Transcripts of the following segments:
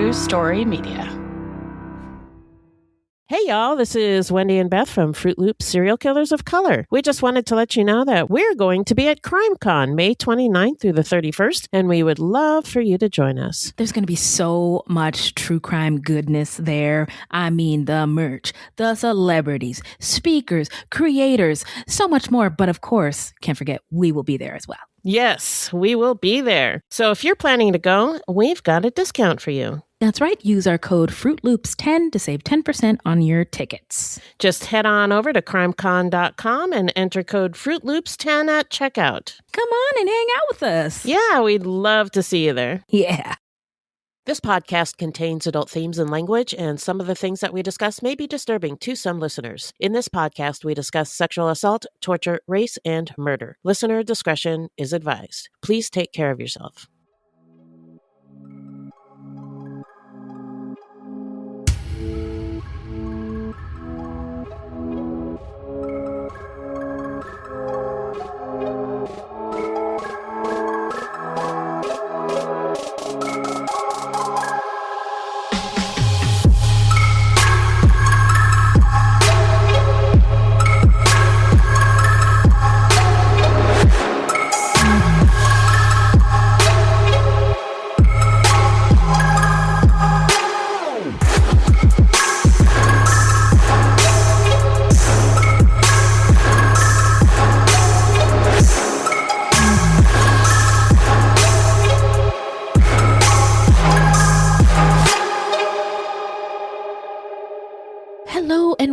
True Story Media. Hey y'all, this is Wendy and Beth from Fruitloops Serial Killers of Color. We just wanted to let you know that we're going to be at CrimeCon May 29th through the 31st, and we would love for you to join us. There's going to be so much true crime goodness there. I mean, the merch, the celebrities, speakers, creators, so much more. But of course, can't forget, we will be there as well. Yes, we will be there. So if you're planning to go, we've got a discount for you. That's right. Use our code FruitLoops10 to save 10% on your tickets. Just head on over to crimecon.com and enter code FruitLoops10 at checkout. Come on and hang out with us. Yeah, we'd love to see you there. Yeah. This podcast contains adult themes and language, and some of the things that we discuss may be disturbing to some listeners. In this podcast, we discuss sexual assault, torture, race, and murder. Listener discretion is advised. Please take care of yourself.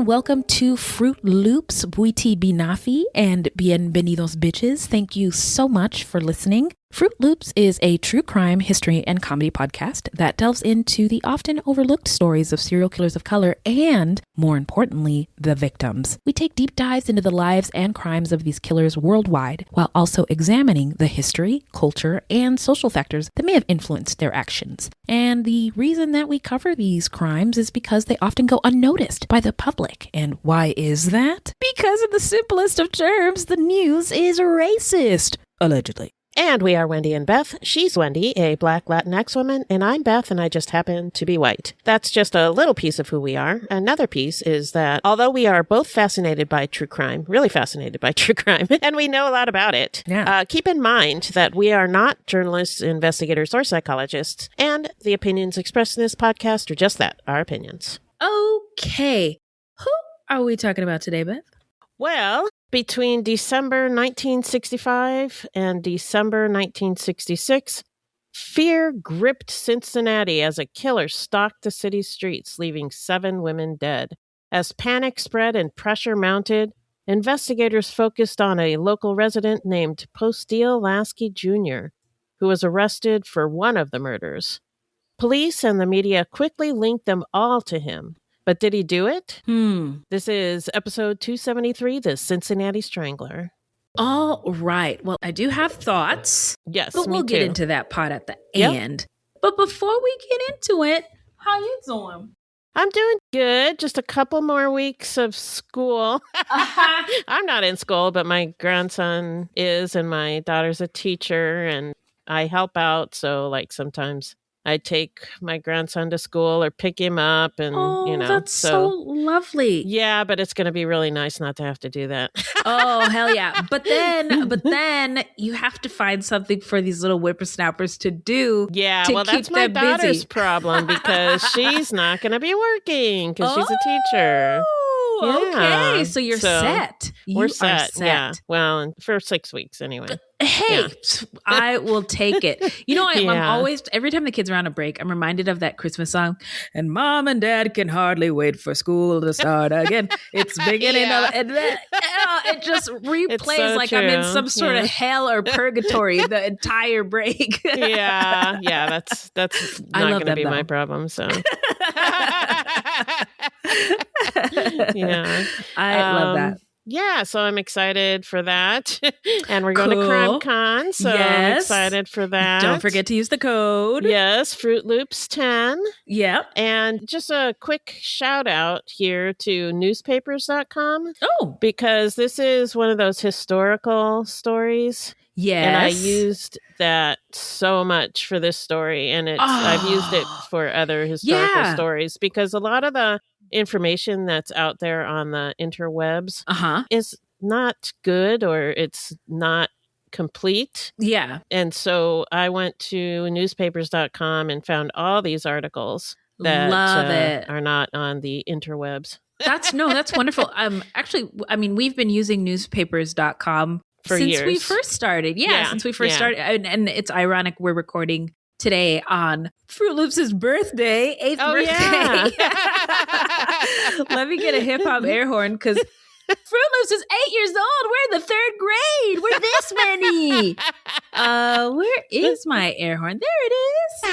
Welcome to Fruit Loops, Buiti Binafi, and Bienvenidos Bitches. Thank you so much for listening. Fruit Loops is a true crime, history, and comedy podcast that delves into the often overlooked stories of serial killers of color and, more importantly, the victims. We take deep dives into the lives and crimes of these killers worldwide, while also examining the history, culture, and social factors that may have influenced their actions. And the reason that we cover these crimes is because they often go unnoticed by the public. And why is that? Because in the simplest of terms, the news is racist. Allegedly. And we are Wendy and Beth. She's Wendy, a Black Latinx woman, and I'm Beth, and I just happen to be white. That's just a little piece of who we are. Another piece is that although we are both fascinated by true crime, really fascinated by true crime, and we know a lot about it, keep in mind that we are not journalists, investigators, or psychologists, and the opinions expressed in this podcast are just that, our opinions. Okay. Who are we talking about today, Beth? Well, between December 1965 and December 1966, fear gripped Cincinnati as a killer stalked the city's streets, leaving 7 women dead. As panic spread and pressure mounted, investigators focused on a local resident named Posteal Laskey Jr., who was arrested for one of the murders. Police and the media quickly linked them all to him. But did he do it? This is episode 273, The Cincinnati Strangler. All right. Well, I do have thoughts. Yes, but we'll get into that part at the end. But before we get into it, how you doing? I'm doing good. Just a couple more weeks of school. I'm not in school, but my grandson is, and my daughter's a teacher, and I help out. So, sometimes I take my grandson to school or pick him up, and that's so lovely. Yeah, but it's going to be really nice not to have to do that. Oh, hell yeah. But then you have to find something for these little whippersnappers to do. Yeah, to well, keep that's my them daughter's busy. problem because she's not going to be working because she's a teacher. Okay. So you're set. We're set. Yeah. Well, for 6 weeks anyway. Hey, I will take it. I'm always, every time the kids are on a break, I'm reminded of that Christmas song. And Mom and Dad can hardly wait for school to start again. It's beginning of, and then it just replays so like true. I'm in some sort of hell or purgatory the entire break. Yeah, that's not going to be my problem. So. Yeah, I love that. Yeah, so I'm excited for that. And we're going to CrimeCon, so I'm excited for that. Don't forget to use the code. Yes, Fruitloops10. Yep. And just a quick shout out here to newspapers.com. Oh. Because this is one of those historical stories. Yes. And I used that so much for this story. And I've used it for other historical stories because a lot of the information that's out there on the interwebs is not good or it's not complete. Yeah. And so I went to newspapers.com and found all these articles that are not on the interwebs. That's wonderful. Actually, I mean, we've been using newspapers.com for since years. we first started. Yeah, since we first started. And it's ironic we're recording today on Fruitloops' birthday, 8th birthday. Yeah. Let me get a hip hop air horn because Fruitloops is 8 years old. We're in the 3rd grade. We're this many. Where is my air horn? There it is.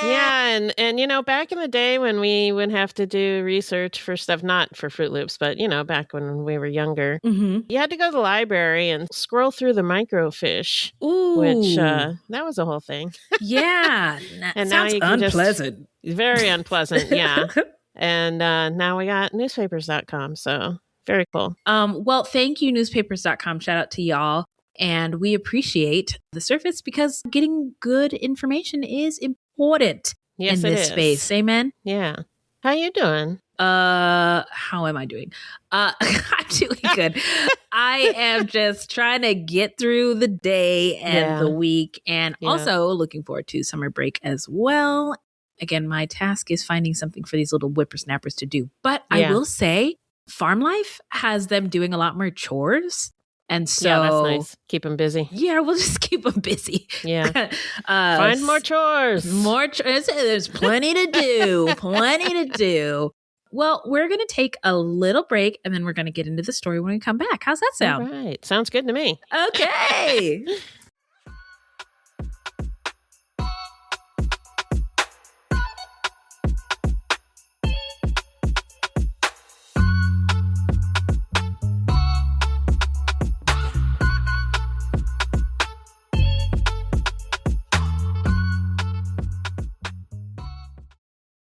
Yeah, and you know, back in the day when we would have to do research for stuff, not for Fruit Loops, but you know, back when we were younger, you had to go to the library and scroll through the microfiche, which that was a whole thing. Yeah, and now you can unpleasant. Very unpleasant, yeah. And now we got newspapers.com, so very cool. Well, thank you, newspapers.com. Shout out to y'all. And we appreciate the service because getting good information is important in this space. Amen? Yeah. How you doing? How am I doing? I'm doing good. I am just trying to get through the day and the week and also looking forward to summer break as well. Again, my task is finding something for these little whippersnappers to do. But I will say farm life has them doing a lot more chores. And so that's nice. Keep them busy. Yeah, we'll just keep them busy. Yeah. Find more chores. More chores. There's plenty to do. Plenty to do. Well, we're going to take a little break and then we're going to get into the story when we come back. How's that sound? All right. Sounds good to me. Okay.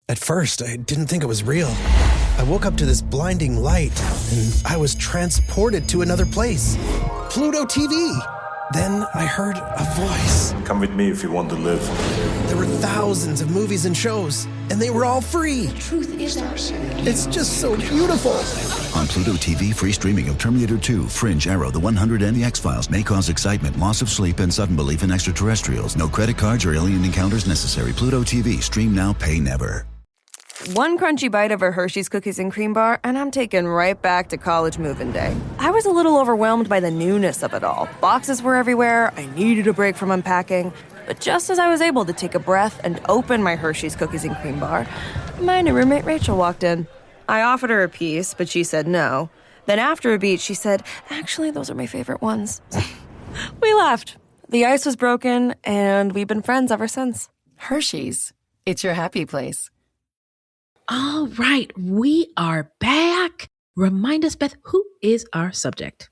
At first, I didn't think it was real. I woke up to this blinding light, and I was transported to another place. Pluto TV! Then I heard a voice. Come with me if you want to live. There were thousands of movies and shows, and they were all free. The truth is our It's just so beautiful. On Pluto TV, free streaming of Terminator 2, Fringe, Arrow, The 100, and The X-Files may cause excitement, loss of sleep, and sudden belief in extraterrestrials. No credit cards or alien encounters necessary. Pluto TV. Stream now, pay never. One crunchy bite of a Hershey's Cookies and Cream Bar, and I'm taken right back to college move-in day. I was a little overwhelmed by the newness of it all. Boxes were everywhere, I needed a break from unpacking. But just as I was able to take a breath and open my Hershey's Cookies and Cream Bar, my new roommate Rachel walked in. I offered her a piece, but she said no. Then after a beat, she said, actually, those are my favorite ones. We laughed. The ice was broken, and we've been friends ever since. Hershey's. It's your happy place. All right, we are back. Remind us, Beth, who is our subject?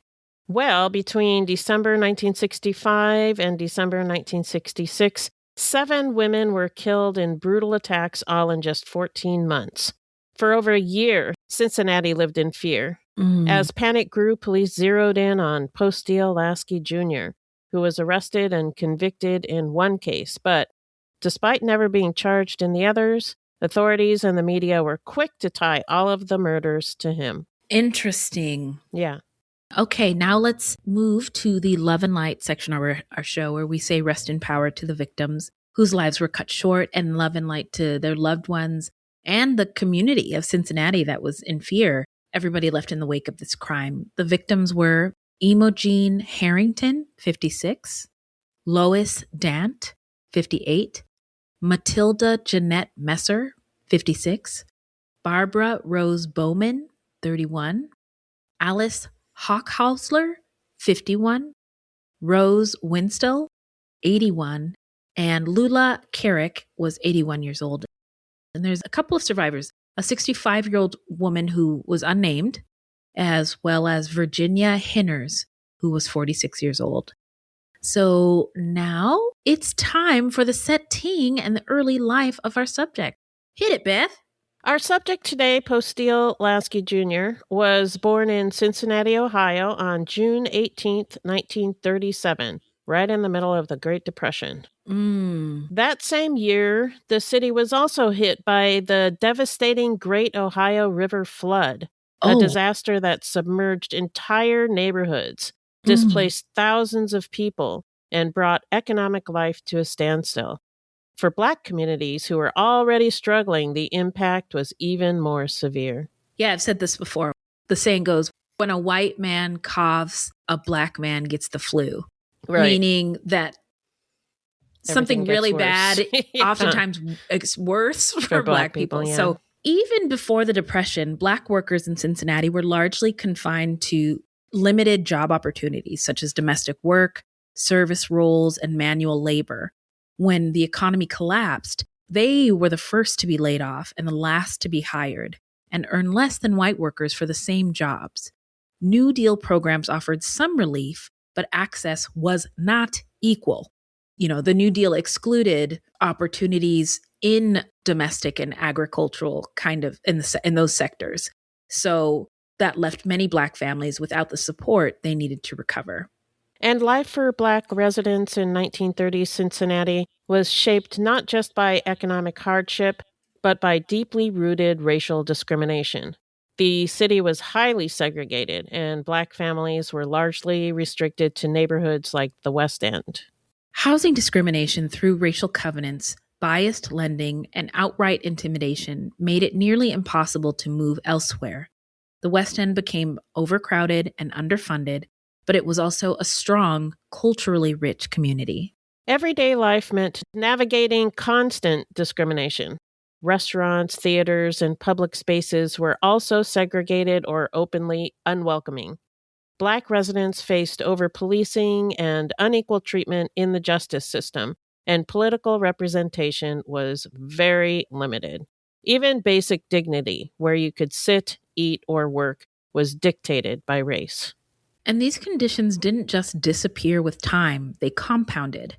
Well, between December 1965 and December 1966, 7 women were killed in brutal attacks, all in just 14 months. For over a year, Cincinnati lived in fear. As panic grew, police zeroed in on Posteal Laskey Jr., who was arrested and convicted in one case. But despite never being charged in the others, authorities and the media were quick to tie all of the murders to him. Interesting. Yeah. Okay, now let's move to the Love and Light section of our show where we say rest in power to the victims whose lives were cut short and love and light to their loved ones and the community of Cincinnati that was in fear. Everybody left in the wake of this crime. The victims were Imogen Harrington, 56, Lois Dant, 58, Matilda Jeanette Messer, 56, Barbara Rose Bowman, 31, Alice Hochhausler, 51, Rose Winstall, 81, and Lula Carrick was 81 years old. And there's a couple of survivors, a 65-year-old woman who was unnamed, as well as Virginia Hinners, who was 46 years old. So now it's time for the setting and the early life of our subject. Hit it, Beth. Our subject today, Posteal Laskey Jr., was born in Cincinnati, Ohio on June 18th, 1937, right in the middle of the Great Depression. That same year, the city was also hit by the devastating Great Ohio River Flood, a disaster that submerged entire neighborhoods, displaced thousands of people, and brought economic life to a standstill. For Black communities who were already struggling, the impact was even more severe. Yeah, I've said this before. The saying goes, when a white man coughs, a Black man gets the flu. Right. Meaning that something really bad Yeah. oftentimes is worse for Black people. Yeah. So even before the Depression, Black workers in Cincinnati were largely confined to limited job opportunities, such as domestic work, service roles, and manual labor. When the economy collapsed, they were the first to be laid off and the last to be hired, and earn less than white workers for the same jobs. New Deal programs offered some relief, but access was not equal. You know, the New Deal excluded opportunities in domestic and agricultural kind of in those sectors. So that left many Black families without the support they needed to recover. And life for Black residents in 1930s Cincinnati was shaped not just by economic hardship, but by deeply rooted racial discrimination. The city was highly segregated, and Black families were largely restricted to neighborhoods like the West End. Housing discrimination through racial covenants, biased lending, and outright intimidation made it nearly impossible to move elsewhere. The West End became overcrowded and underfunded, but it was also a strong, culturally rich community. Everyday life meant navigating constant discrimination. Restaurants, theaters, and public spaces were also segregated or openly unwelcoming. Black residents faced over-policing and unequal treatment in the justice system, and political representation was very limited. Even basic dignity, where you could sit, eat, or work, was dictated by race. And these conditions didn't just disappear with time, they compounded.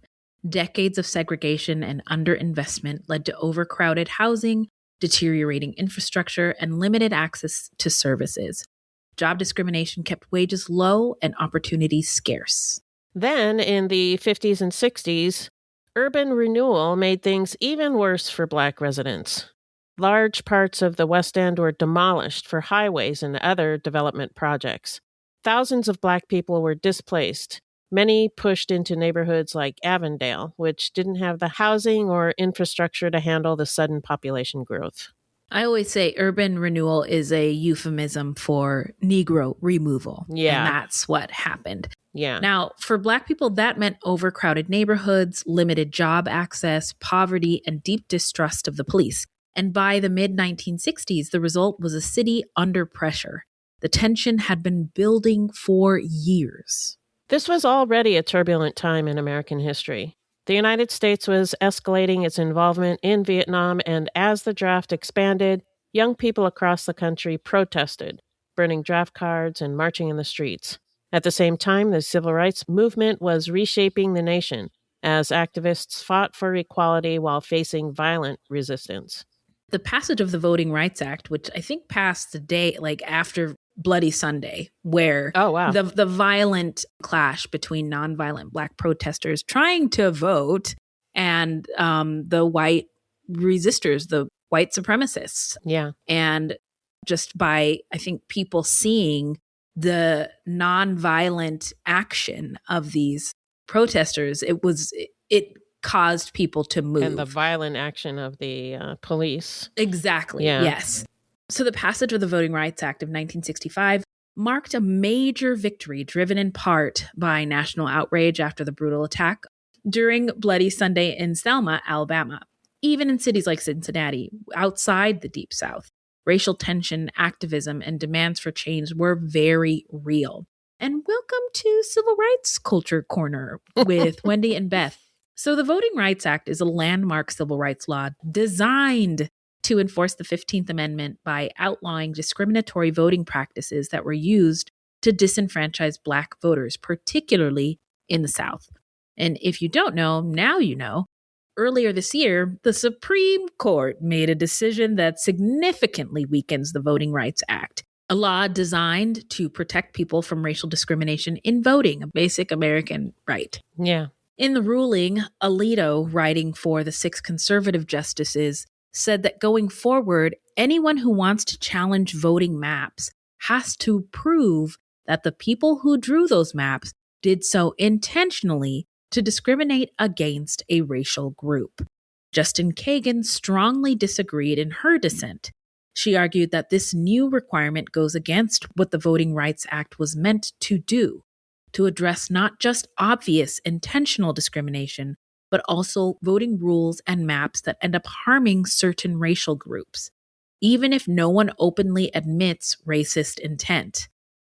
Decades of segregation and underinvestment led to overcrowded housing, deteriorating infrastructure, and limited access to services. Job discrimination kept wages low and opportunities scarce. Then, in the 50s and 60s, urban renewal made things even worse for Black residents. Large parts of the West End were demolished for highways and other development projects. Thousands of Black people were displaced, many pushed into neighborhoods like Avondale, which didn't have the housing or infrastructure to handle the sudden population growth. I always say urban renewal is a euphemism for Negro removal. Yeah. And that's what happened. Yeah. Now, for Black people, that meant overcrowded neighborhoods, limited job access, poverty, and deep distrust of the police. And by the mid-1960s, the result was a city under pressure. The tension had been building for years. This was already a turbulent time in American history. The United States was escalating its involvement in Vietnam, and as the draft expanded, young people across the country protested, burning draft cards and marching in the streets. At the same time, the civil rights movement was reshaping the nation as activists fought for equality while facing violent resistance. The passage of the Voting Rights Act, which I think passed the day after Bloody Sunday, where the violent clash between nonviolent Black protesters trying to vote and the white resistors, the white supremacists. Yeah. And just by, I think, people seeing the nonviolent action of these protesters, it caused people to move. And the violent action of the police. Exactly. Yeah. Yes. So the passage of the Voting Rights Act of 1965 marked a major victory driven in part by national outrage after the brutal attack during Bloody Sunday in Selma, Alabama. Even in cities like Cincinnati, outside the Deep South, racial tension, activism, and demands for change were very real. And welcome to Civil Rights Culture Corner with Wendy and Beth. So the Voting Rights Act is a landmark civil rights law designed to enforce the 15th Amendment by outlawing discriminatory voting practices that were used to disenfranchise Black voters, particularly in the South. And if you don't know, now you know, earlier this year, the Supreme Court made a decision that significantly weakens the Voting Rights Act, a law designed to protect people from racial discrimination in voting, a basic American right. Yeah. In the ruling, Alito, writing for the 6 conservative justices, said that going forward, anyone who wants to challenge voting maps has to prove that the people who drew those maps did so intentionally to discriminate against a racial group. Justice Kagan strongly disagreed in her dissent. She argued that this new requirement goes against what the Voting Rights Act was meant to do, to address not just obvious intentional discrimination, but also voting rules and maps that end up harming certain racial groups, even if no one openly admits racist intent.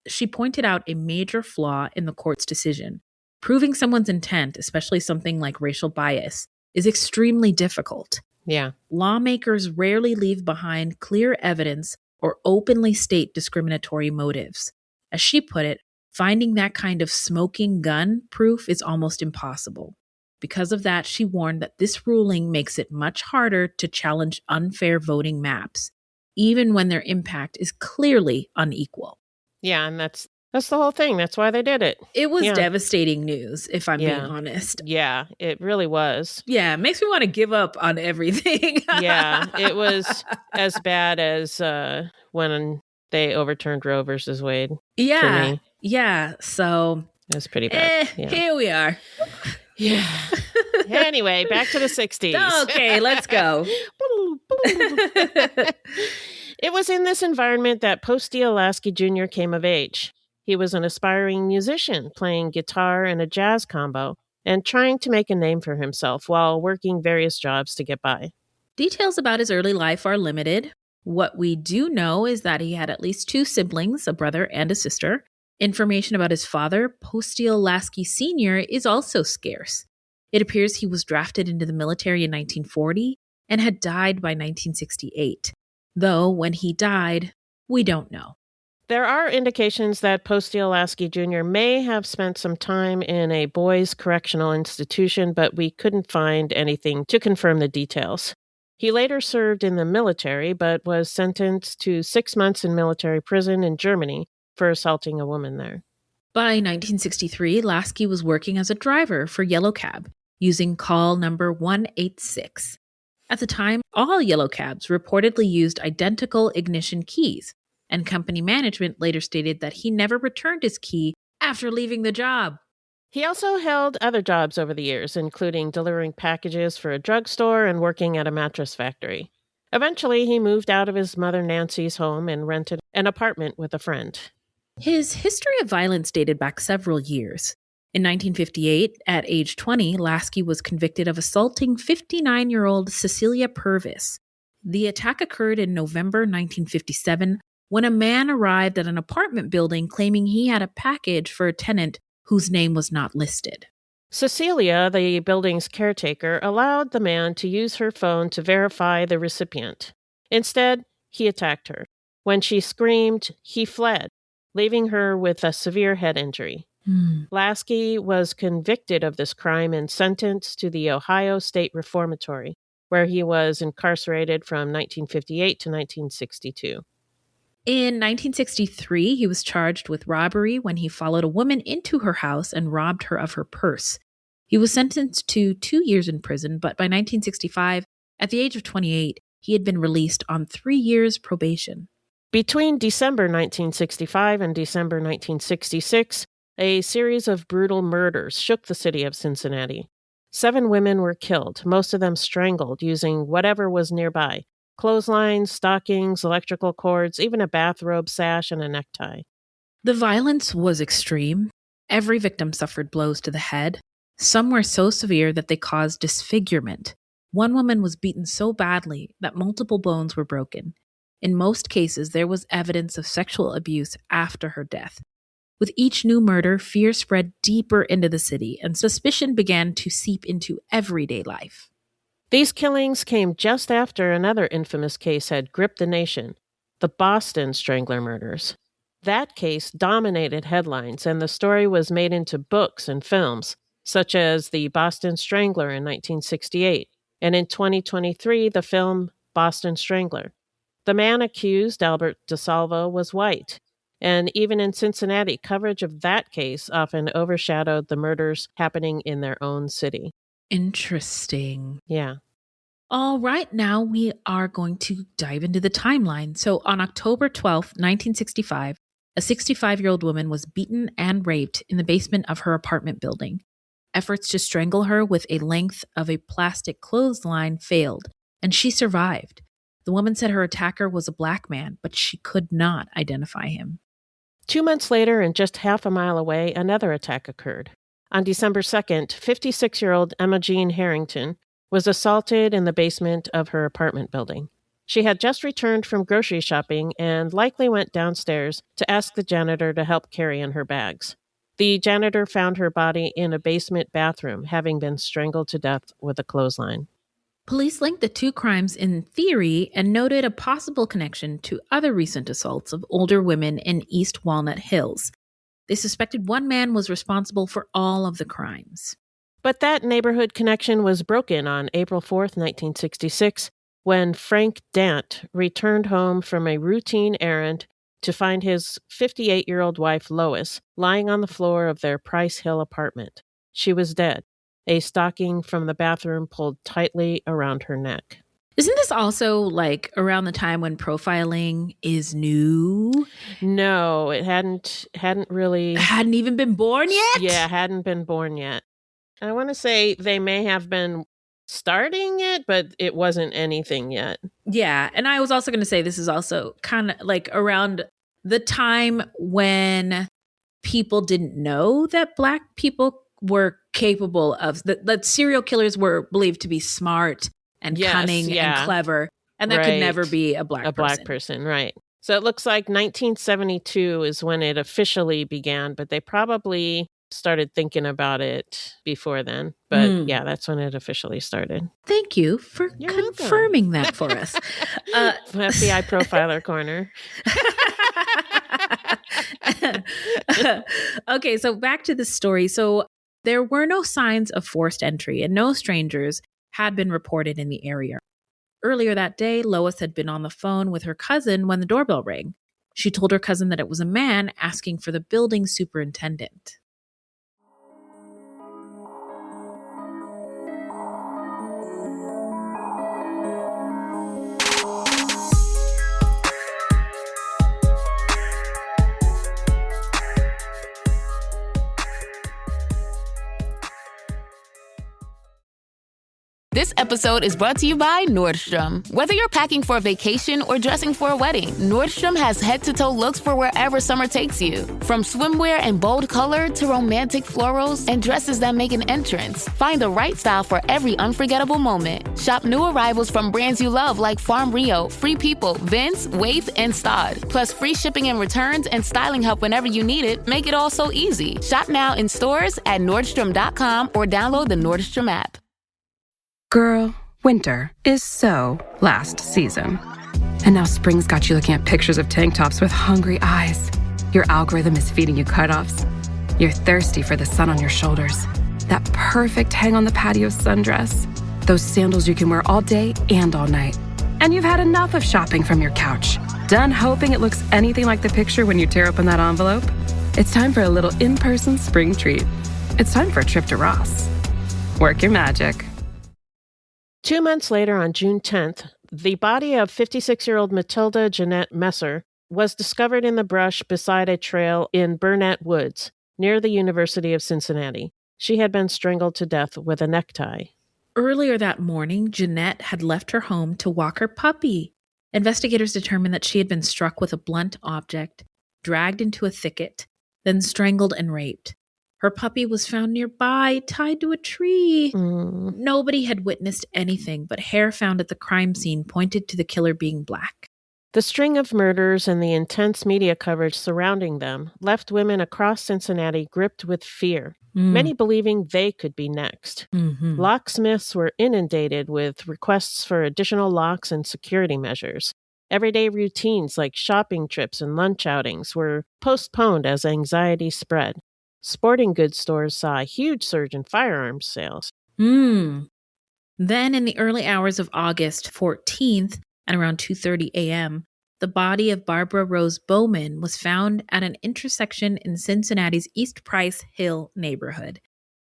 She pointed out a major flaw in the court's decision. Proving someone's intent, especially something like racial bias, is extremely difficult. Yeah. Lawmakers rarely leave behind clear evidence or openly state discriminatory motives. As she put it, finding that kind of smoking gun proof is almost impossible. Because of that, she warned that this ruling makes it much harder to challenge unfair voting maps, even when their impact is clearly unequal. Yeah, and that's the whole thing. That's why they did it. It was devastating news, if I'm being honest. Yeah, it really was. Yeah, it makes me want to give up on everything. Yeah, it was as bad as when they overturned Roe versus Wade. Yeah, for me. Yeah. So it was pretty bad. Here we are. Yeah. Anyway, back to the 60s. Okay, let's go. It was in this environment that Posteal Laskey Jr. came of age. He was an aspiring musician, playing guitar and a jazz combo, and trying to make a name for himself while working various jobs to get by. Details about his early life are limited. What we do know is that he had at least 2 siblings, a brother and a sister. Information about his father, Posteal Laskey Sr., is also scarce. It appears he was drafted into the military in 1940 and had died by 1968. Though, when he died, we don't know. There are indications that Posteal Laskey Jr. may have spent some time in a boys' correctional institution, but we couldn't find anything to confirm the details. He later served in the military, but was sentenced to 6 months in military prison in Germany for assaulting a woman there. By 1963, Laskey was working as a driver for Yellow Cab, using call number 186. At the time, all Yellow Cabs reportedly used identical ignition keys, and company management later stated that he never returned his key after leaving the job. He also held other jobs over the years, including delivering packages for a drugstore and working at a mattress factory. Eventually, he moved out of his mother Nancy's home and rented an apartment with a friend. His history of violence dated back several years. In 1958, at age 20, Laskey was convicted of assaulting 59-year-old Cecilia Purvis. The attack occurred in November 1957 when a man arrived at an apartment building claiming he had a package for a tenant whose name was not listed. Cecilia, the building's caretaker, allowed the man to use her phone to verify the recipient. Instead, he attacked her. When she screamed, he fled, leaving her with a severe head injury. Laskey was convicted of this crime and sentenced to the Ohio State Reformatory, where he was incarcerated from 1958 to 1962. In 1963, he was charged with robbery when he followed a woman into her house and robbed her of her purse. He was sentenced to 2 years in prison, but by 1965, at the age of 28, he had been released on 3 years probation. Between December 1965 and December 1966, a series of brutal murders shook the city of Cincinnati. 7 women were killed, most of them strangled using whatever was nearby: clotheslines, stockings, electrical cords, even a bathrobe sash and a necktie. The violence was extreme. Every victim suffered blows to the head. Some were so severe that they caused disfigurement. One woman was beaten so badly that multiple bones were broken. In most cases, there was evidence of sexual abuse after her death. With each new murder, fear spread deeper into the city, and suspicion began to seep into everyday life. These killings came just after another infamous case had gripped the nation, the Boston Strangler murders. That case dominated headlines, and the story was made into books and films, such as The Boston Strangler in 1968 and in 2023, the film Boston Strangler. The man accused, Albert DeSalvo, was white, and even in Cincinnati, coverage of that case often overshadowed the murders happening in their own city. Interesting. Yeah. All right, now we are going to dive into the timeline. So on October 12th, 1965, a 65-year-old woman was beaten and raped in the basement of her apartment building. Efforts to strangle her with a length of a plastic clothesline failed, and she survived. The woman said her attacker was a black man, but she could not identify him. 2 months later, and just half a mile away, another attack occurred. On December 2nd, 56-year-old Emma Jean Harrington was assaulted in the basement of her apartment building. She had just returned from grocery shopping and likely went downstairs to ask the janitor to help carry in her bags. The janitor found her body in a basement bathroom, having been strangled to death with a clothesline. Police linked the two crimes in theory and noted a possible connection to other recent assaults of older women in East Walnut Hills. They suspected one man was responsible for all of the crimes. But that neighborhood connection was broken on April 4th, 1966, when Frank Dant returned home from a routine errand to find his 58-year-old wife, Lois, lying on the floor of their Price Hill apartment. She was dead, a stocking from the bathroom pulled tightly around her neck. Isn't this also like around the time when profiling is new? No, it hadn't really... Hadn't even been born yet? Yeah, hadn't been born yet. I want to say they may have been starting it, but it wasn't anything yet. Yeah, and I was also going to say this is also kind of like around the time when people didn't know that Black people were capable of, that serial killers were believed to be smart and cunning and clever, and that could never be a Black person, right. So it looks like 1972 is when it officially began, but they probably started thinking about it before then. But yeah, that's when it officially started. Thank you for confirming that for us. FBI Profiler Corner. Okay, so back to the story. So there were no signs of forced entry and no strangers had been reported in the area. Earlier that day, Lois had been on the phone with her cousin when the doorbell rang. She told her cousin that it was a man asking for the building superintendent. This episode is brought to you by Nordstrom. Whether you're packing for a vacation or dressing for a wedding, Nordstrom has head-to-toe looks for wherever summer takes you. From swimwear and bold color to romantic florals and dresses that make an entrance, find the right style for every unforgettable moment. Shop new arrivals from brands you love like Farm Rio, Free People, Vince, Waif, and Stod. Plus free shipping and returns and styling help whenever you need it make it all so easy. Shop now in stores at Nordstrom.com or download the Nordstrom app. Girl, winter is so last season. And now spring's got you looking at pictures of tank tops with hungry eyes. Your algorithm is feeding you cutoffs. You're thirsty for the sun on your shoulders. That perfect hang on the patio sundress. Those sandals you can wear all day and all night. And you've had enough of shopping from your couch. Done hoping it looks anything like the picture when you tear open that envelope? It's time for a little in-person spring treat. It's time for a trip to Ross. Work your magic. 2 months later, on June 10th, the body of 56-year-old Matilda Jeanette Messer was discovered in the brush beside a trail in Burnett Woods, near the University of Cincinnati. She had been strangled to death with a necktie. Earlier that morning, Jeanette had left her home to walk her puppy. Investigators determined that she had been struck with a blunt object, dragged into a thicket, then strangled and raped. Her puppy was found nearby, tied to a tree. Nobody had witnessed anything, but hair found at the crime scene pointed to the killer being Black. The string of murders and the intense media coverage surrounding them left women across Cincinnati gripped with fear, many believing they could be next. Locksmiths were inundated with requests for additional locks and security measures. Everyday routines like shopping trips and lunch outings were postponed as anxiety spread. Sporting goods stores saw a huge surge in firearms sales. Then, in the early hours of August 14th at around 2:30 a.m., the body of Barbara Rose Bowman was found at an intersection in Cincinnati's East Price Hill neighborhood.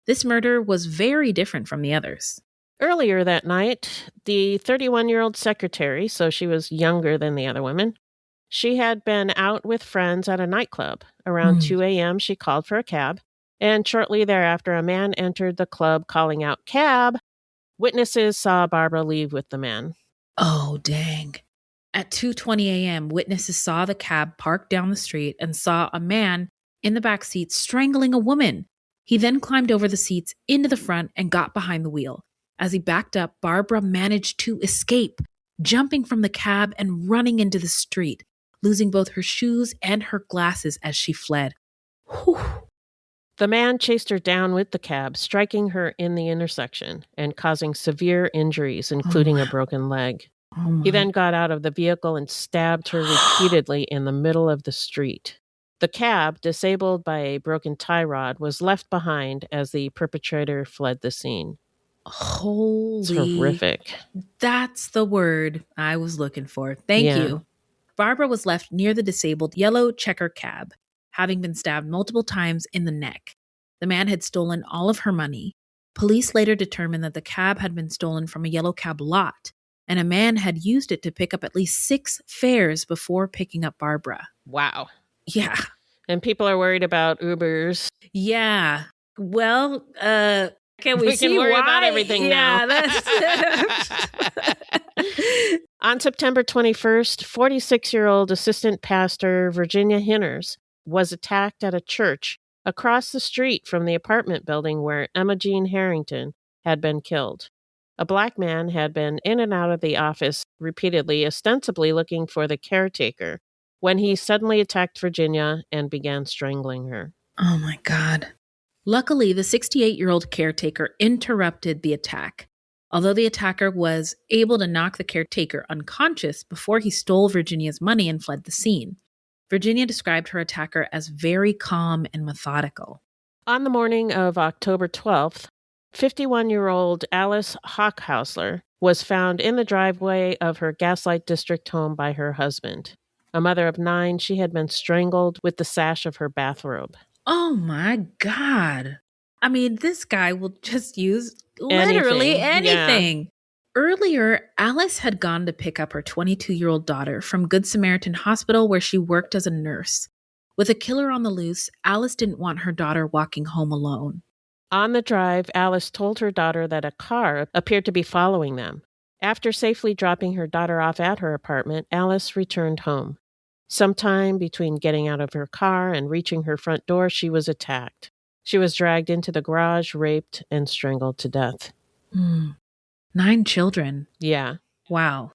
This murder was very different from the others. Earlier that night, the 31-year-old secretary, so she was younger than the other women, she had been out with friends at a nightclub. Around 2 a.m., she called for a cab, and shortly thereafter, a man entered the club calling out, "Cab!" Witnesses saw Barbara leave with the man. Oh, dang. At 2:20 a.m., witnesses saw the cab parked down the street and saw a man in the back seat strangling a woman. He then climbed over the seats into the front and got behind the wheel. As he backed up, Barbara managed to escape, jumping from the cab and running into the street, losing both her shoes and her glasses as she fled. Whew. The man chased her down with the cab, striking her in the intersection and causing severe injuries, including a broken leg. He then got out of the vehicle and stabbed her repeatedly in the middle of the street. The cab, disabled by a broken tie rod, was left behind as the perpetrator fled the scene. Holy. It's horrific. That's the word I was looking for. Thank you. Barbara was left near the disabled yellow checker cab, having been stabbed multiple times in the neck. The man had stolen all of her money. Police later determined that the cab had been stolen from a yellow cab lot, and a man had used it to pick up at least 6 fares before picking up Barbara. Wow. Yeah. And people are worried about Ubers. Yeah. Well, can we see can worry why? about everything now. On September 21st, 46-year-old assistant pastor Virginia Hinners was attacked at a church across the street from the apartment building where Emma Jean Harrington had been killed. A black man had been in and out of the office repeatedly, ostensibly looking for the caretaker, when he suddenly attacked Virginia and began strangling her. Oh my God. Luckily, the 68-year-old caretaker interrupted the attack. Although the attacker was able to knock the caretaker unconscious before he stole Virginia's money and fled the scene, Virginia described her attacker as very calm and methodical. On the morning of October 12th, 51-year-old Alice Hochhausler was found in the driveway of her Gaslight District home by her husband. A mother of 9, she had been strangled with the sash of her bathrobe. Oh my God. I mean, this guy will just use literally anything. Yeah. Earlier, Alice had gone to pick up her 22-year-old daughter from Good Samaritan Hospital where she worked as a nurse. With a killer on the loose, Alice didn't want her daughter walking home alone. On the drive, Alice told her daughter that a car appeared to be following them. After safely dropping her daughter off at her apartment, Alice returned home. Sometime between getting out of her car and reaching her front door, she was attacked. She was dragged into the garage, raped, and strangled to death. 9 children. Yeah. Wow.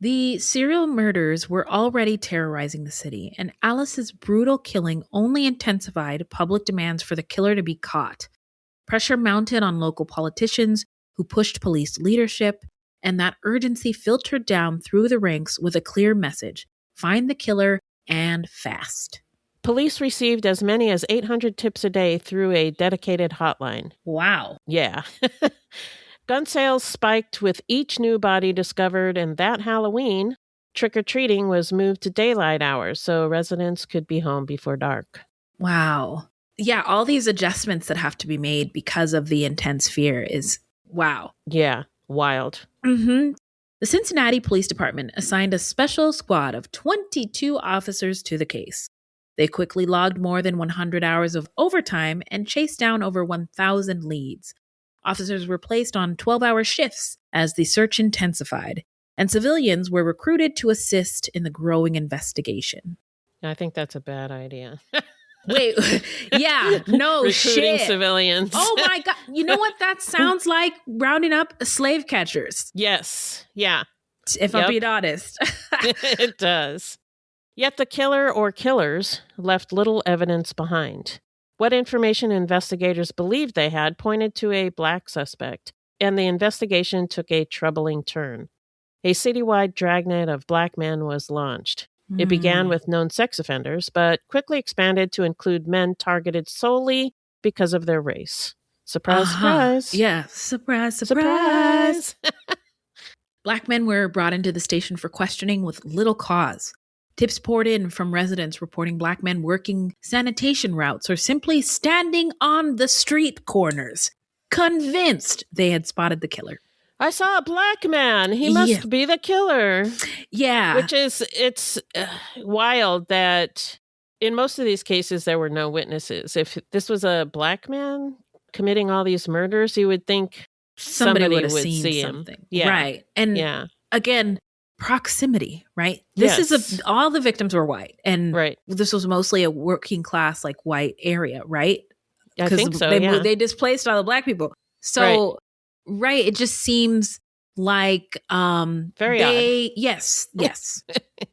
The serial murders were already terrorizing the city, and Alice's brutal killing only intensified public demands for the killer to be caught. Pressure mounted on local politicians who pushed police leadership, and that urgency filtered down through the ranks with a clear message: find the killer and fast. Police received as many as 800 tips a day through a dedicated hotline. Wow. Yeah. Gun sales spiked with each new body discovered, and that Halloween, trick-or-treating was moved to daylight hours so residents could be home before dark. Wow. Yeah, all these adjustments that have to be made because of the intense fear is wow. Yeah, wild. Mm-hmm. The Cincinnati Police Department assigned a special squad of 22 officers to the case. They quickly logged more than 100 hours of overtime and chased down over 1,000 leads. Officers were placed on 12-hour shifts as the search intensified, and civilians were recruited to assist in the growing investigation. I think that's a bad idea. Wait, yeah, no Recruiting shit. Civilians. Oh my God. You know what? That sounds like rounding up slave catchers. Yes. Yeah. If I'm being honest. It does. Yet the killer or killers left little evidence behind. What information investigators believed they had pointed to a black suspect, and the investigation took a troubling turn. A citywide dragnet of black men was launched. It began with known sex offenders, but quickly expanded to include men targeted solely because of their race. Surprise, surprise. Yeah, surprise, surprise. guys. Black men were brought into the station for questioning with little cause. Tips poured in from residents reporting black men working sanitation routes or simply standing on the street corners, convinced they had spotted the killer. I saw a black man. He must be the killer. Yeah. Which is, it's wild that in most of these cases, there were no witnesses. If this was a black man committing all these murders, you would think somebody would have would seen see something. him. Yeah. Right. And again, proximity, right? This is all the victims were white. And this was mostly a working class, like white area, right? I think so, they displaced all the black people. So, it just seems like very odd. Yes.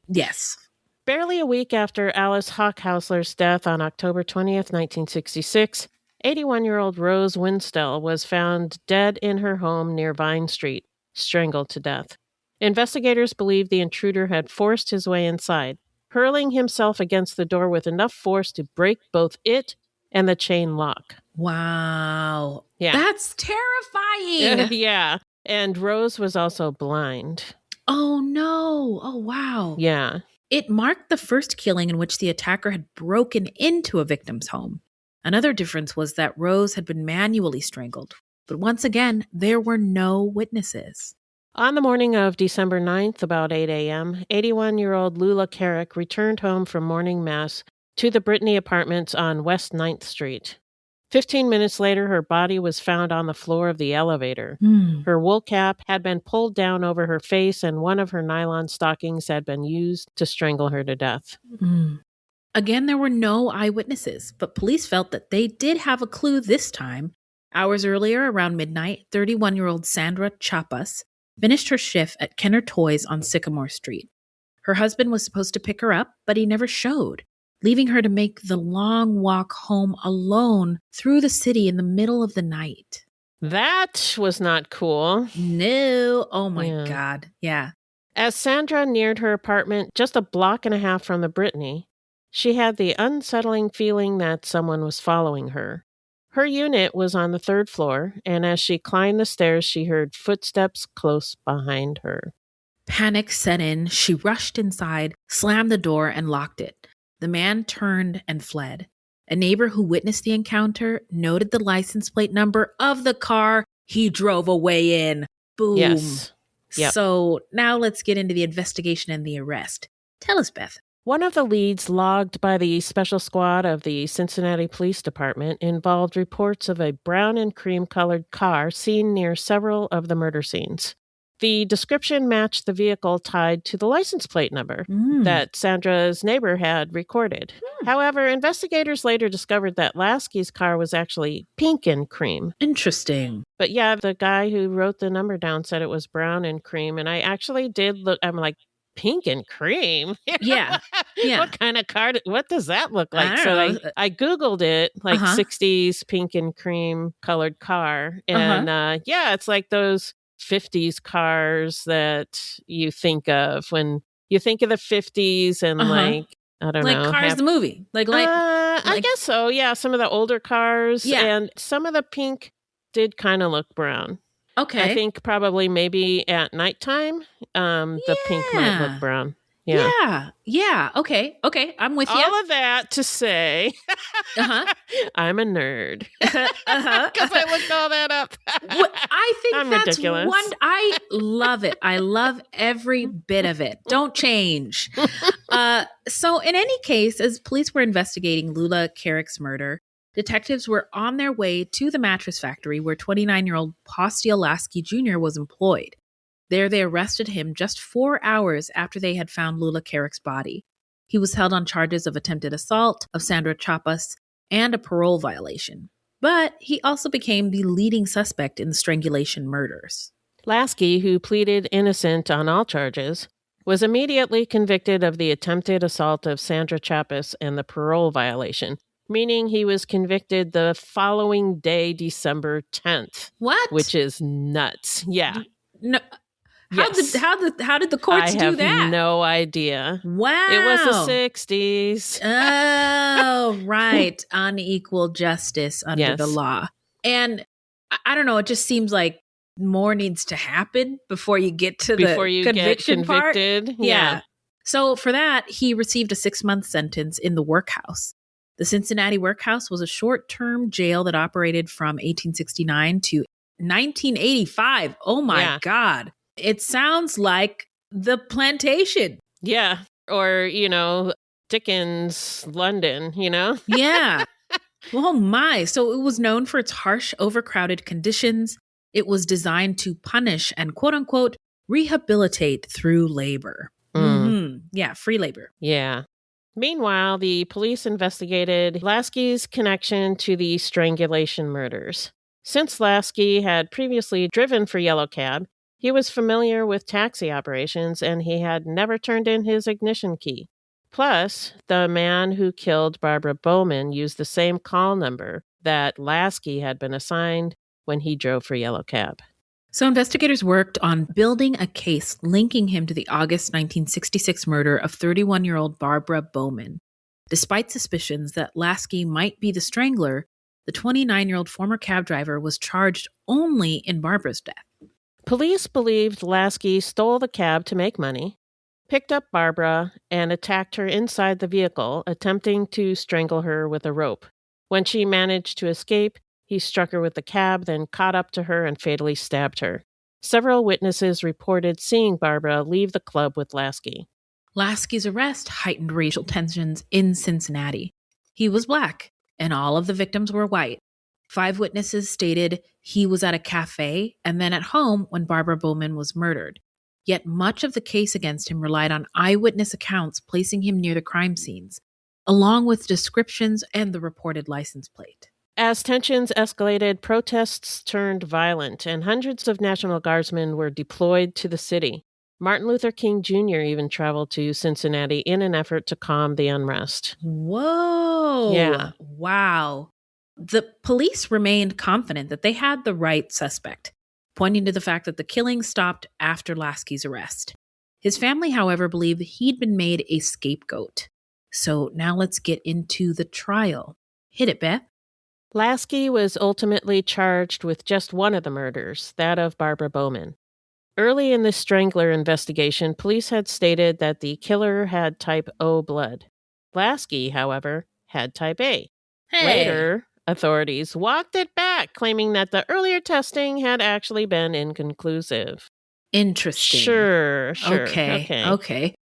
Yes. Barely a week after Alice Hochhausler's death on October 20th, 1966, 81-year-old Rose Winstell was found dead in her home near Vine Street, strangled to death. Investigators believe the intruder had forced his way inside, hurling himself against the door with enough force to break both it and the chain lock. Wow. Yeah. That's terrifying. Yeah. And Rose was also blind. Oh, no. Oh, wow. Yeah. It marked the first killing in which the attacker had broken into a victim's home. Another difference was that Rose had been manually strangled. But once again, there were no witnesses. On the morning of December 9th, about 8 a.m., 81-year-old Lula Carrick returned home from morning mass to the Brittany Apartments on West 9th Street. 15 minutes later, her body was found on the floor of the elevator. Her wool cap had been pulled down over her face, and one of her nylon stockings had been used to strangle her to death. Again, there were no eyewitnesses, but police felt that they did have a clue this time. Hours earlier, around midnight, 31-year-old Sandra Chapas finished her shift at Kenner Toys on Sycamore Street. Her husband was supposed to pick her up, but he never showed, leaving her to make the long walk home alone through the city in the middle of the night. That was not cool. No. Oh my God. Yeah. As Sandra neared her apartment just a block and a half from the Brittany, she had the unsettling feeling that someone was following her. Her unit was on the 3rd floor, and as she climbed the stairs, she heard footsteps close behind her. Panic set in. She rushed inside, slammed the door, and locked it. The man turned and fled. A neighbor who witnessed the encounter noted the license plate number of the car he drove away in. Boom. Yes. Yep. So now let's get into the investigation and the arrest. Tell us, Beth. One of the leads logged by the special squad of the Cincinnati Police Department involved reports of a brown and cream-colored car seen near several of the murder scenes. The description matched the vehicle tied to the license plate number that Sandra's neighbor had recorded. However, investigators later discovered that Laskey's car was actually pink and cream. Interesting. But yeah, the guy who wrote the number down said it was brown and cream, and I actually did look, I'm like, pink and cream? Yeah. What kind of car, what does that look like? I Googled it, like 60s pink and cream colored car. And it's like those 50s cars that you think of when you think of the 50s and like, I don't know. Like Cars the movie. I guess so. Yeah. Some of the older cars. Yeah. And some of the pink did kind of look brown. Okay. I think probably maybe at nighttime, the pink might look brown. Yeah. Okay. I'm with you. All of that to say, I'm a nerd. Because I looked all that up. I think I'm that's ridiculous. I love it. I love every bit of it. Don't change. So in any case, as police were investigating Lula Carrick's murder, detectives were on their way to the mattress factory where 29-year-old Posteal Laskey Jr. was employed. There, they arrested him just 4 hours after they had found Lula Carrick's body. He was held on charges of attempted assault of Sandra Chapas and a parole violation. But he also became the leading suspect in the strangulation murders. Laskey, who pleaded innocent on all charges, was immediately convicted of the attempted assault of Sandra Chapas and the parole violation, meaning he was convicted the following day, December 10th. What? Which is nuts. Yeah. No. Yes. How did the courts do that? I have no idea. Wow. It was the 60s. Oh, right. Unequal justice under the law. And I don't know, it just seems like more needs to happen before you get to the conviction part. Yeah. So for that, he received a 6-month sentence in the workhouse. The Cincinnati workhouse was a short-term jail that operated from 1869 to 1985. Oh my God. It sounds like the plantation. Yeah. Or, Dickens, London, Yeah. Oh my. So it was known for its harsh, overcrowded conditions. It was designed to punish and quote unquote rehabilitate through labor. Yeah, free labor. Yeah. Meanwhile, the police investigated Laskey's connection to the strangulation murders. Since Laskey had previously driven for Yellow Cab, he was familiar with taxi operations and he had never turned in his ignition key. Plus, the man who killed Barbara Bowman used the same call number that Laskey had been assigned when he drove for Yellow Cab. So investigators worked on building a case linking him to the August 1966 murder of 31-year-old Barbara Bowman. Despite suspicions that Laskey might be the strangler, the 29-year-old former cab driver was charged only in Barbara's death. Police believed Laskey stole the cab to make money, picked up Barbara, and attacked her inside the vehicle, attempting to strangle her with a rope. When she managed to escape, he struck her with the cab, then caught up to her and fatally stabbed her. Several witnesses reported seeing Barbara leave the club with Laskey. Laskey's arrest heightened racial tensions in Cincinnati. He was Black, and all of the victims were white. 5 witnesses stated he was at a cafe and then at home when Barbara Bowman was murdered. Yet much of the case against him relied on eyewitness accounts placing him near the crime scenes, along with descriptions and the reported license plate. As tensions escalated, protests turned violent, and hundreds of National Guardsmen were deployed to the city. Martin Luther King Jr. even traveled to Cincinnati in an effort to calm the unrest. Whoa. Yeah. Wow. The police remained confident that they had the right suspect, pointing to the fact that the killing stopped after Laskey's arrest. His family, however, believed he'd been made a scapegoat. So now let's get into the trial. Hit it, Beth. Laskey was ultimately charged with just one of the murders, that of Barbara Bowman. Early in the Strangler investigation, police had stated that the killer had type O blood. Laskey, however, had type A. Hey. Later, authorities walked it back, claiming that the earlier testing had actually been inconclusive. Interesting. Sure. Okay.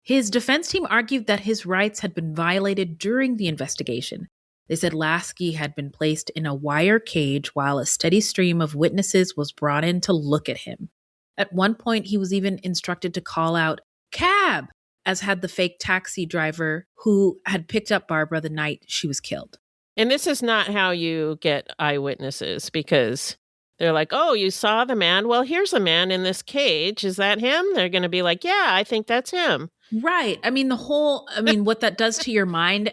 His defense team argued that his rights had been violated during the investigation. They said Laskey had been placed in a wire cage while a steady stream of witnesses was brought in to look at him. At one point, he was even instructed to call out, "Cab!" as had the fake taxi driver who had picked up Barbara the night she was killed. And this is not how you get eyewitnesses, because they're like, "Oh, you saw the man? Well, here's a man in this cage. Is that him?" They're going to be like, "Yeah, I think that's him." Right. What that does to your mind,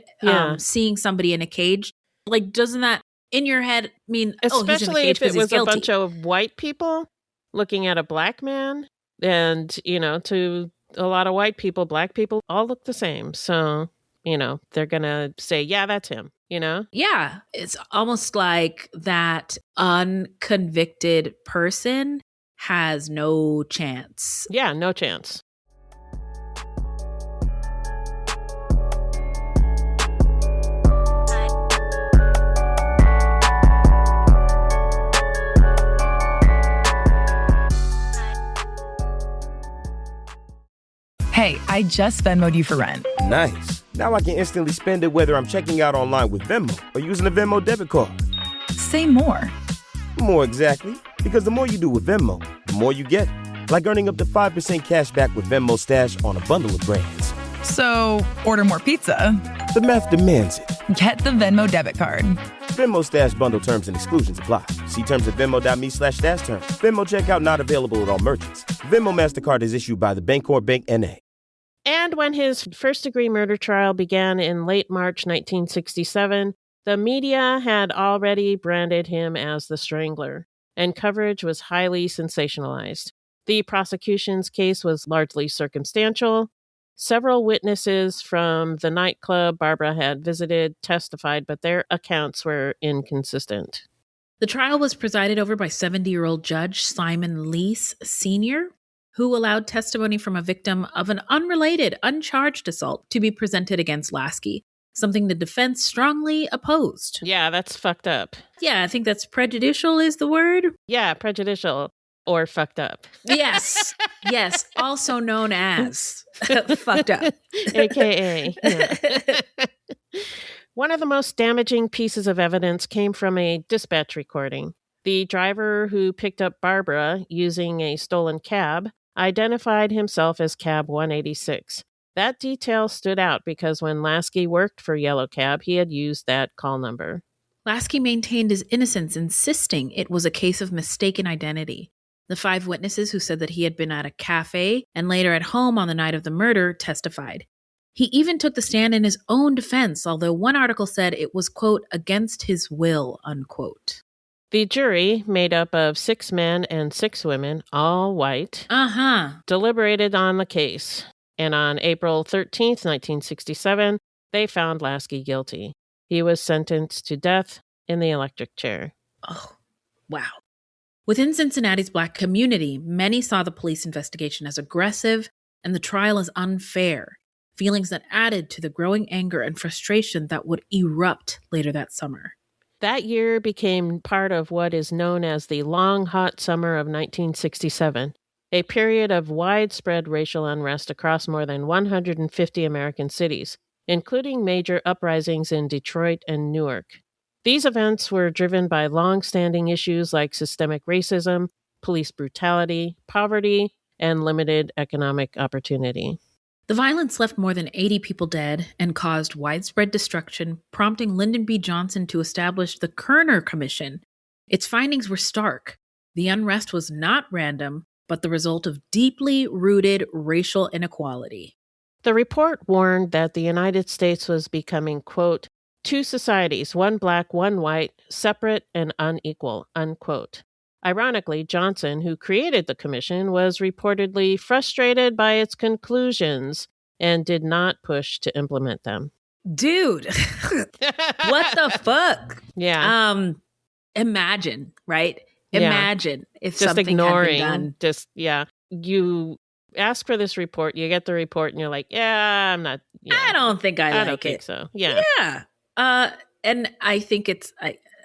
seeing somebody in a cage, like, doesn't that in your head mean, especially he's in a cage if it was guilty. a bunch of white people looking at a black man, and, to a lot of white people, black people all look the same. So, they're going to say, "Yeah, that's him," Yeah. It's almost like that unconvicted person has no chance. Yeah, no chance. Hey, I just Venmo'd you for rent. Nice. Now I can instantly spend it whether I'm checking out online with Venmo or using a Venmo debit card. Say more. More exactly. Because the more you do with Venmo, the more you get. Like earning up to 5% cash back with Venmo Stash on a bundle of brands. So, order more pizza. The math demands it. Get the Venmo debit card. Venmo Stash bundle terms and exclusions apply. See terms at venmo.me/stash terms. Venmo checkout not available at all merchants. Venmo MasterCard is issued by the Bancorp Bank N.A. And when his first-degree murder trial began in late March 1967, the media had already branded him as the Strangler, and coverage was highly sensationalized. The prosecution's case was largely circumstantial. Several witnesses from the nightclub Barbara had visited testified, but their accounts were inconsistent. The trial was presided over by 70-year-old Judge Simon Lease Sr., who allowed testimony from a victim of an unrelated, uncharged assault to be presented against Laskey, something the defense strongly opposed. Yeah, that's fucked up. Yeah, I think that's prejudicial is the word. Yeah, prejudicial or fucked up. Yes, yes, also known as fucked up. AKA. Yeah. One of the most damaging pieces of evidence came from a dispatch recording. The driver who picked up Barbara using a stolen cab identified himself as Cab 186. That detail stood out because when Laskey worked for Yellow Cab, he had used that call number. Laskey maintained his innocence, insisting it was a case of mistaken identity. The 5 witnesses who said that he had been at a cafe and later at home on the night of the murder testified. He even took the stand in his own defense, although one article said it was, quote, against his will, unquote. The jury, made up of 6 men and 6 women, all white, deliberated on the case. And on April 13th, 1967, they found Laskey guilty. He was sentenced to death in the electric chair. Oh, wow. Within Cincinnati's Black community, many saw the police investigation as aggressive and the trial as unfair, feelings that added to the growing anger and frustration that would erupt later that summer. That year became part of what is known as the Long Hot Summer of 1967, a period of widespread racial unrest across more than 150 American cities, including major uprisings in Detroit and Newark. These events were driven by long-standing issues like systemic racism, police brutality, poverty, and limited economic opportunity. The violence left more than 80 people dead and caused widespread destruction, prompting Lyndon B. Johnson to establish the Kerner Commission. Its findings were stark. The unrest was not random, but the result of deeply rooted racial inequality. The report warned that the United States was becoming, quote, 2 societies, one black, one white, separate and unequal, unquote. Ironically, Johnson, who created the commission, was reportedly frustrated by its conclusions and did not push to implement them. Dude, what the fuck? Yeah. Imagine, right? Imagine if just something ignoring, had been done. Just, yeah. You ask for this report, you get the report, and you're like, yeah, I'm not. Yeah, I don't think I like don't it. think so. Yeah. Yeah. And I think it's,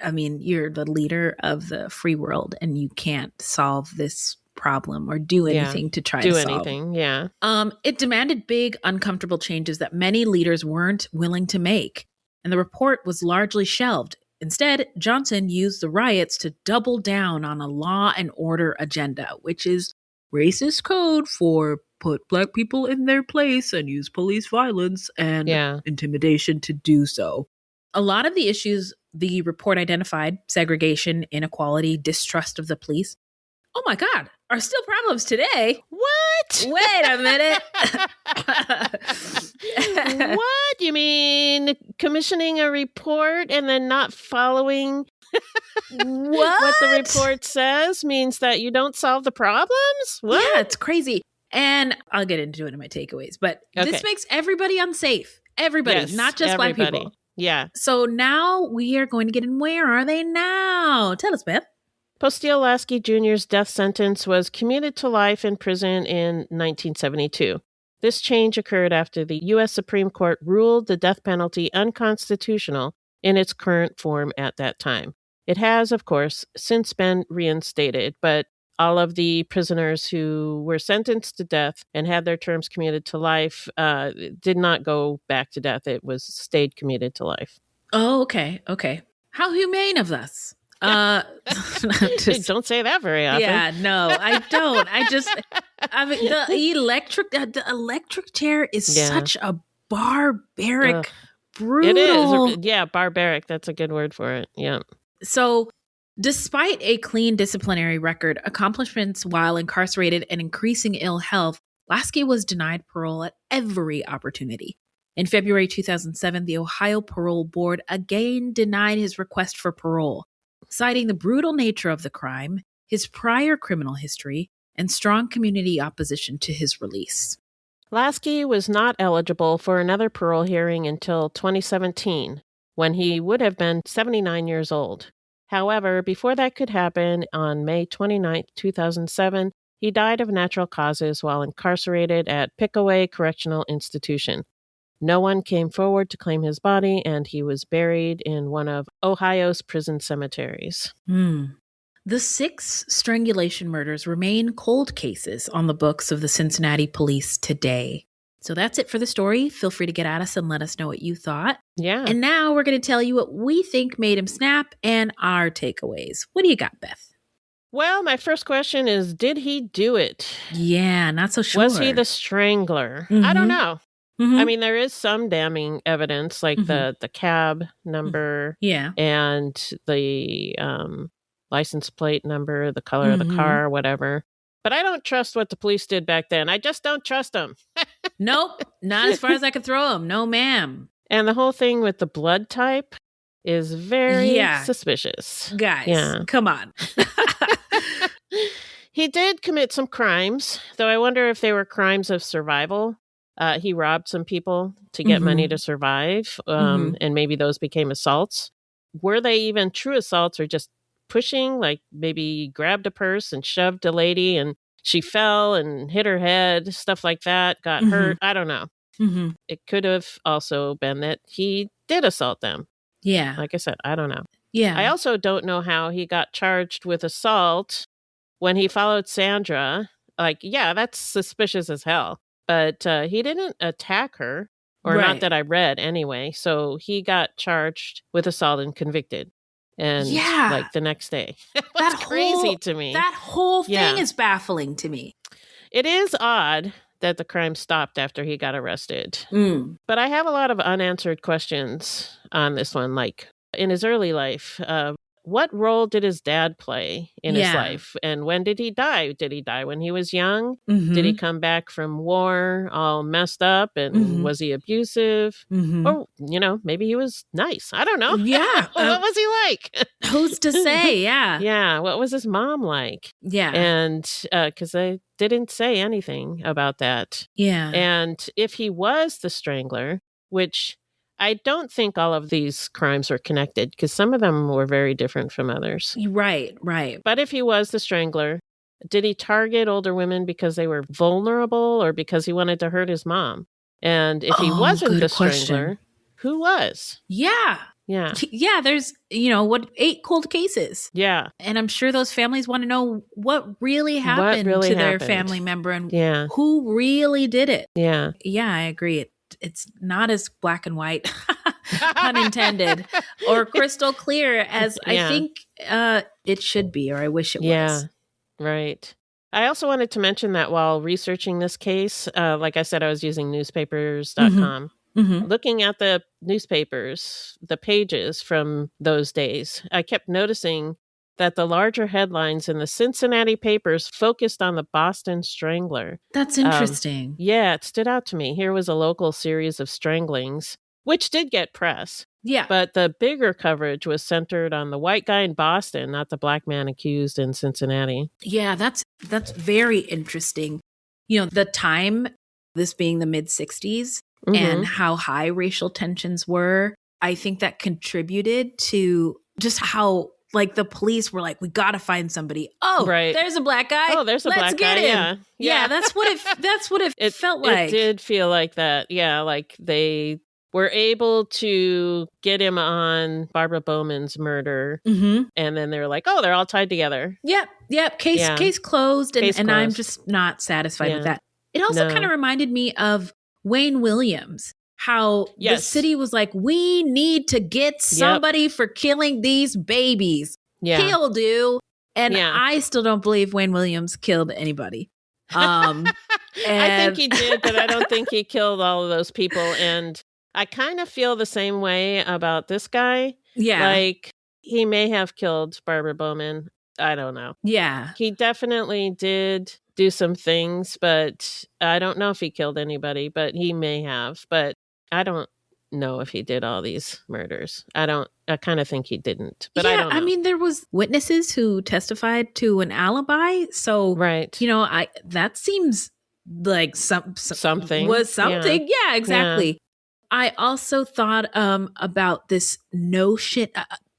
I mean, you're the leader of the free world and you can't solve this problem or do anything to try to solve. Do anything, yeah. It demanded big, uncomfortable changes that many leaders weren't willing to make. And the report was largely shelved. Instead, Johnson used the riots to double down on a law and order agenda, which is racist code for put black people in their place and use police violence and intimidation to do so. A lot of the issues the report identified, segregation, inequality, distrust of the police, oh my God, are still problems today. What? Wait a minute. What? You mean commissioning a report and then not following what the report says means that you don't solve the problems? What? Yeah, it's crazy. And I'll get into it in my takeaways, but this makes everybody unsafe. Everybody, not just black people. Yeah. So now we are going to get in. Where are they now? Tell us, Beth. Posteal Laskey Jr.'s death sentence was commuted to life in prison in 1972. This change occurred after the U.S. Supreme Court ruled the death penalty unconstitutional in its current form at that time. It has, of course, since been reinstated, but all of the prisoners who were sentenced to death and had their terms commuted to life did not go back to death. It was stayed commuted to life. Oh, okay. Okay. How humane of us. Don't say that very often. Yeah, no, I don't. I mean, the electric chair is such a barbaric, brutal. It is. Yeah, barbaric. That's a good word for it. Yeah. So, despite a clean disciplinary record, accomplishments while incarcerated, and increasing ill health, Laskey was denied parole at every opportunity. In February 2007, the Ohio Parole Board again denied his request for parole, citing the brutal nature of the crime, his prior criminal history, and strong community opposition to his release. Laskey was not eligible for another parole hearing until 2017, when he would have been 79 years old. However, before that could happen, on May 29, 2007, he died of natural causes while incarcerated at Pickaway Correctional Institution. No one came forward to claim his body, and he was buried in one of Ohio's prison cemeteries. The 6 strangulation murders remain cold cases on the books of the Cincinnati police today. So that's it for the story. Feel free to get at us and let us know what you thought. Yeah. And now we're going to tell you what we think made him snap and our takeaways. What do you got, Beth? Well, my first question is, did he do it? Yeah, not so sure. Was he the strangler? I don't know. I mean, there is some damning evidence, like the cab number and the license plate number, the color of the car, whatever. But I don't trust what the police did back then. I just don't trust them. Nope, not as far as I could throw them. No, ma'am. And the whole thing with the blood type is very suspicious. Guys, come on. He did commit some crimes, though I wonder if they were crimes of survival. He robbed some people to get money to survive, and maybe those became assaults. Were they even true assaults or just pushing, like maybe grabbed a purse and shoved a lady and she fell and hit her head, stuff like that, got hurt? I don't know. It could have also been that he did assault them. Yeah. Like I said, I don't know. Yeah. I also don't know how he got charged with assault when he followed Sandra. Like, yeah, that's suspicious as hell. But he didn't attack her, or not that I read anyway. So he got charged with assault and convicted. And like the next day. That's crazy to me. That whole thing is baffling to me. It is odd that the crime stopped after he got arrested. But I have a lot of unanswered questions on this one. Like, in his early life, what role did his dad play in his life? And when did he die? Did he die when he was young? Did he come back from war all messed up? And was he abusive? Or, you know, maybe he was nice. I don't know. Yeah. What was he like? Who's to say? Yeah. Yeah. What was his mom like? Yeah. And because they didn't say anything about that. Yeah. And if he was the strangler, which I don't think all of these crimes are connected because some of them were very different from others. Right. But if he was the strangler, did he target older women because they were vulnerable or because he wanted to hurt his mom? And if he wasn't the strangler, who was? Yeah. Yeah, there's, 8 cold cases. Yeah. And I'm sure those families want to know what really happened to their family member and who really did it. Yeah. Yeah, I agree. It's not as black and white, pun intended, or crystal clear as I think it should be, or I wish it was. Yeah, right. I also wanted to mention that while researching this case, like I said, I was using newspapers.com. Looking at the newspapers, the pages from those days, I kept noticing that the larger headlines in the Cincinnati papers focused on the Boston Strangler. That's interesting. Yeah, it stood out to me. Here was a local series of stranglings, which did get press. Yeah. But the bigger coverage was centered on the white guy in Boston, not the black man accused in Cincinnati. Yeah, that's very interesting. The time, this being the mid-60s, and how high racial tensions were, I think that contributed to just how, like, the police were like, we got to find somebody. Oh, there's a black guy. Oh, there's a black guy. Him. Yeah, that's what it felt like. It did feel like that. Yeah, like they were able to get him on Barbara Bowman's murder. And then they were like, oh, they're all tied together. Yep. Case closed. And I'm just not satisfied with that. It also kind of reminded me of Wayne Williams. How the city was like, we need to get somebody for killing these babies. He'll do. And I still don't believe Wayne Williams killed anybody. I think he did, but I don't think he killed all of those people. And I kind of feel the same way about this guy. Yeah. Like, he may have killed Barbara Bowman. I don't know. Yeah. He definitely did do some things, but I don't know if he killed anybody, but he may have. But I don't know if he did all these murders. I kind of think he didn't, but I don't know. I mean, there was witnesses who testified to an alibi. So, that seems like something was something. Yeah, exactly. Yeah. I also thought about this notion.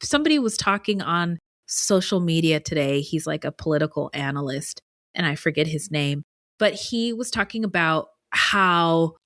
somebody was talking on social media today. He's like a political analyst, and I forget his name, but he was talking about how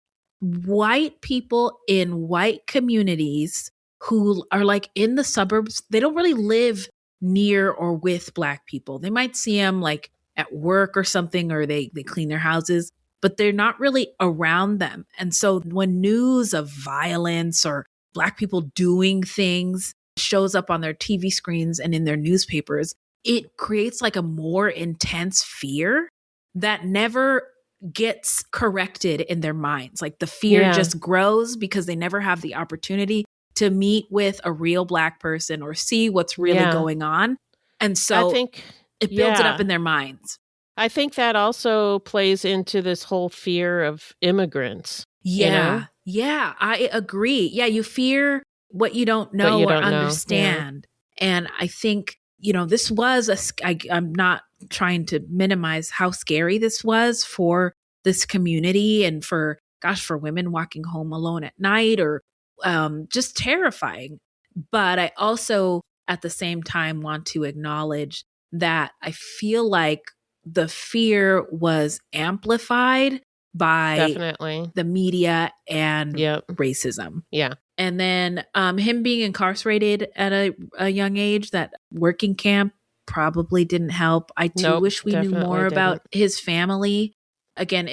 white people in white communities who are like in the suburbs, they don't really live near or with Black people. They might see them like at work or something, or they clean their houses, but they're not really around them. And so when news of violence or Black people doing things shows up on their TV screens and in their newspapers, it creates like a more intense fear that never gets corrected in their minds. Like the fear just grows because they never have the opportunity to meet with a real Black person or see what's really going on. And so I think it builds it up in their minds. I think that also plays into this whole fear of immigrants. Yeah. You know? Yeah, I agree. Yeah, you fear what you don't know or understand. Yeah. And I think, this was I'm not trying to minimize how scary this was for this community and for women walking home alone at night, or just terrifying. But I also, at the same time, want to acknowledge that I feel like the fear was amplified by the media and racism. Yeah. And then him being incarcerated at a young age, that working camp probably didn't help. I do wish we knew more about his family. Again,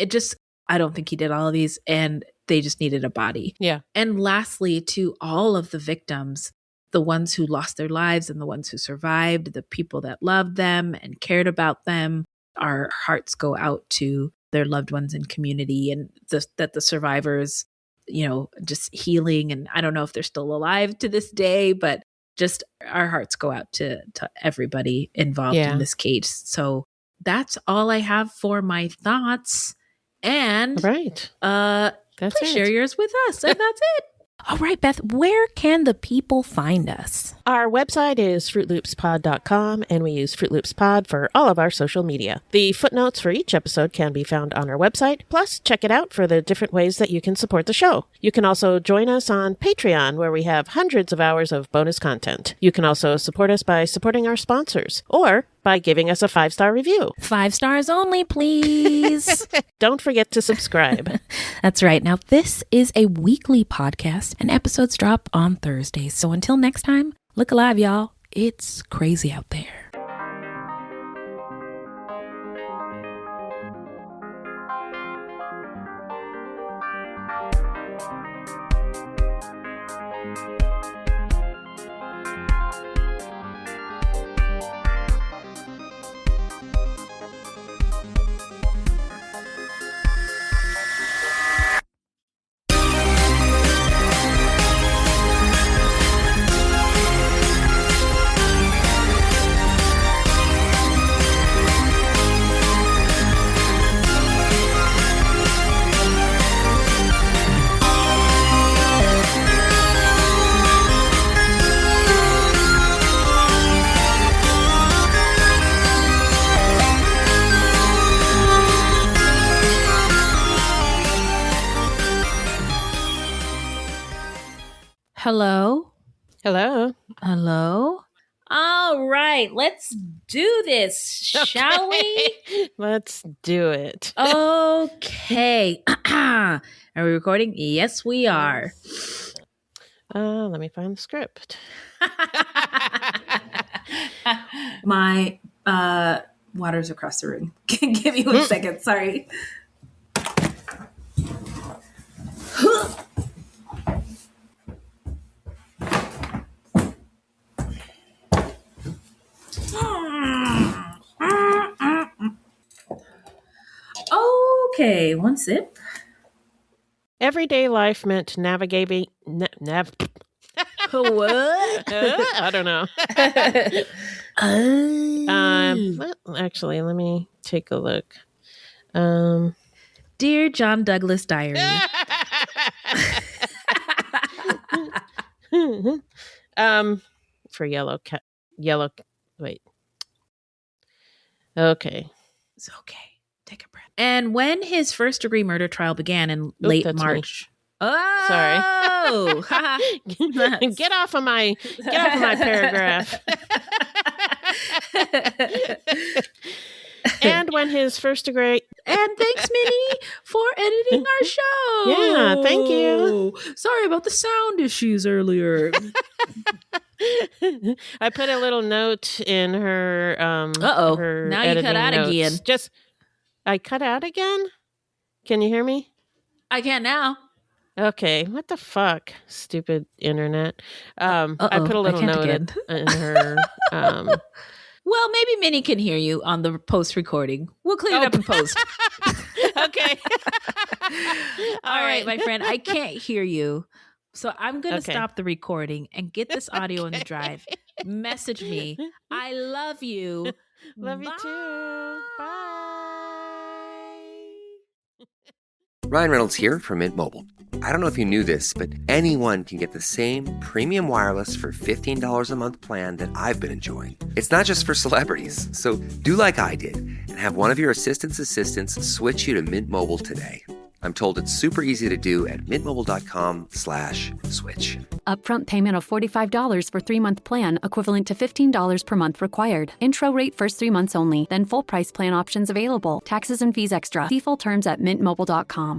I don't think he did all of these, and they just needed a body. Yeah. And lastly, to all of the victims, the ones who lost their lives and the ones who survived, the people that loved them and cared about them, our hearts go out to their loved ones and community, and that the survivors, just healing. And I don't know if they're still alive to this day, but just our hearts go out to everybody involved in this case. So that's all I have for my thoughts. And please share yours with us. And that's it. All right, Beth, where can the people find us? Our website is fruitloopspod.com, and we use Fruit Loops Pod for all of our social media. The footnotes for each episode can be found on our website. Plus, check it out for the different ways that you can support the show. You can also join us on Patreon, where we have hundreds of hours of bonus content. You can also support us by supporting our sponsors, or by giving us a 5-star review. 5 stars only, please. Don't forget to subscribe. That's right. Now, this is a weekly podcast, and episodes drop on Thursdays. So until next time, look alive, y'all. It's crazy out there. Hello? Hello? Hello? All right, let's do this, shall we? Let's do it. Okay. Are we recording? Yes, we are. Let me find the script. My water's across the room. Give you a second. Sorry. Okay, one sip. Everyday life meant navigating. What? I don't know. Actually, let me take a look. Dear John Douglas Diary. For yellow. Wait. Okay. It's okay. Take a breath. And when his first-degree murder trial began in late March. Oh, Sorry. Get off of my paragraph. And when his first degree. And thanks, Minnie, for editing our show. Yeah, thank you. Sorry about the sound issues earlier. I put a little note in her. Her now you cut out notes. again. I cut out again? Can you hear me? I can now. Okay, what the fuck? Stupid internet. I put a little note in her. Well, maybe Minnie can hear you on the post recording. We'll clean it up in post. Okay. All right, my friend. I can't hear you. So I'm going to stop the recording and get this audio in the drive. Message me. I love you. Love you too. Bye. Ryan Reynolds here from Mint Mobile. I don't know if you knew this, but anyone can get the same premium wireless for $15 a month plan that I've been enjoying. It's not just for celebrities. So do like I did and have one of your assistants switch you to Mint Mobile today. I'm told it's super easy to do at mintmobile.com/switch. Upfront payment of $45 for 3-month plan, equivalent to $15 per month required. Intro rate first 3 months only, then full price plan options available. Taxes and fees extra. See full terms at mintmobile.com.